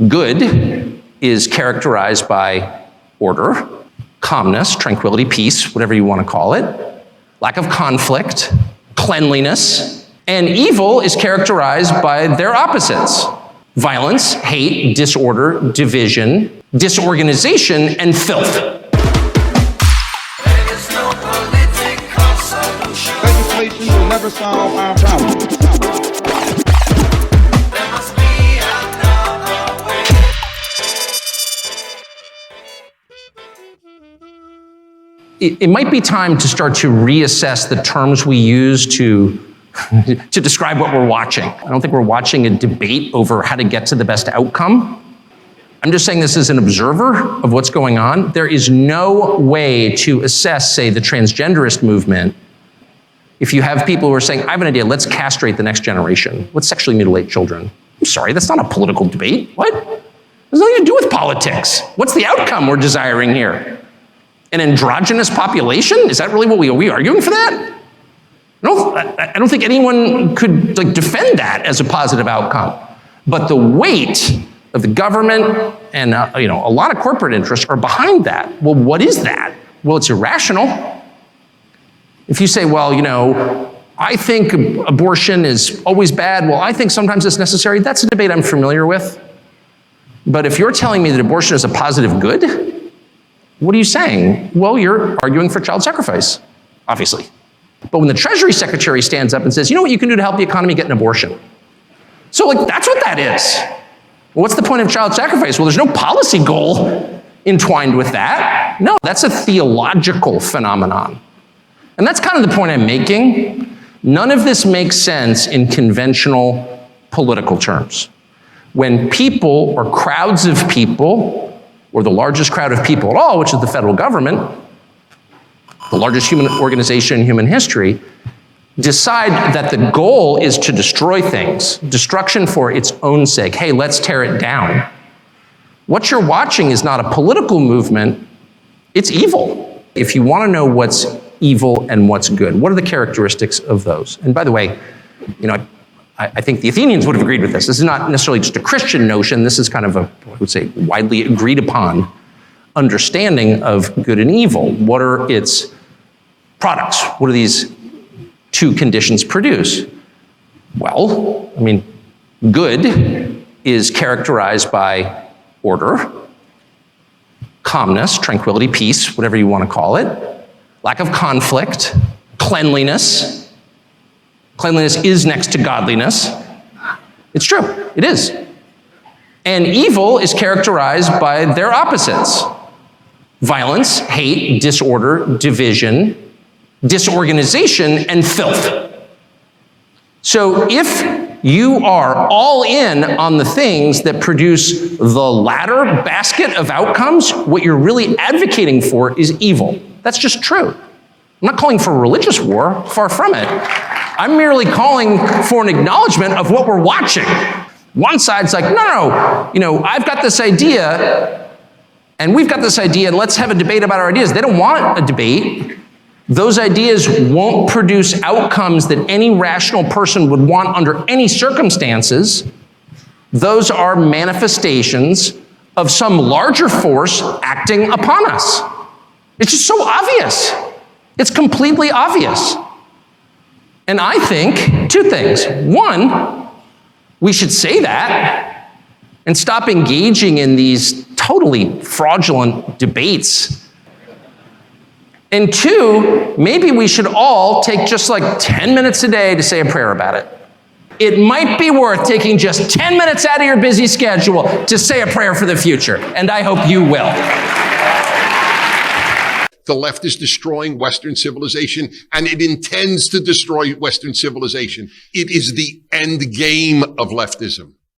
Good is characterized by order, calmness, tranquility, peace, whatever you want to call it, lack of conflict, cleanliness, and evil is characterized by their opposites: violence, hate, disorder, division, disorganization, and filth. Legislation will never solve our problems. It might be time to start to reassess the terms we use to describe what we're watching. I don't think we're watching a debate over how to get to the best outcome. I'm just saying this as an observer of what's going on. There is no way to assess, say, the transgenderist movement if you have people who are saying, I have an idea, let's castrate the next generation. Let's sexually mutilate children. I'm sorry, that's not a political debate. What? It has nothing to do with politics. What's the outcome we're desiring here? An androgynous population? Is that really what are we arguing for that? I don't think anyone could defend that as a positive outcome. But the weight of the government and a lot of corporate interests are behind that. Well, what is that? Well, it's irrational. If you say, well, I think abortion is always bad, well, I think sometimes it's necessary, that's a debate I'm familiar with. But if you're telling me that abortion is a positive good, what are you saying? Well, you're arguing for child sacrifice, obviously. But when the Treasury Secretary stands up and says, you know what you can do to help the economy? Get an abortion. So that's what that is. Well, what's the point of child sacrifice? Well, there's no policy goal entwined with that. No, that's a theological phenomenon. And that's kind of the point I'm making. None of this makes sense in conventional political terms. When people or crowds of people, or the largest crowd of people at all, which is the federal government, the largest human organization in human history, decide that the goal is to destroy things, destruction for its own sake. Hey, let's tear it down. What you're watching is not a political movement, it's evil. If you want to know what's evil and what's good, what are the characteristics of those? And by the way, I think the Athenians would have agreed with this. This is not necessarily just a Christian notion. This is kind of I would say, widely agreed upon understanding of good and evil. What are its products? What do these two conditions produce? Well, good is characterized by order, calmness, tranquility, peace, whatever you want to call it, lack of conflict, cleanliness. Cleanliness is next to godliness. It's true, it is. And evil is characterized by their opposites: violence, hate, disorder, division, disorganization, and filth. So if you are all in on the things that produce the latter basket of outcomes, what you're really advocating for is evil. That's just true. I'm not calling for a religious war, far from it. I'm merely calling for an acknowledgement of what we're watching. One side's like, no, I've got this idea, and we've got this idea, and let's have a debate about our ideas. They don't want a debate. Those ideas won't produce outcomes that any rational person would want under any circumstances. Those are manifestations of some larger force acting upon us. It's just so obvious. It's completely obvious. And I think two things. One, we should say that and stop engaging in these totally fraudulent debates. And two, maybe we should all take just 10 minutes a day to say a prayer about it. It might be worth taking just 10 minutes out of your busy schedule to say a prayer for the future. And I hope you will. The left is destroying Western civilization, and it intends to destroy Western civilization. It is the end game of leftism.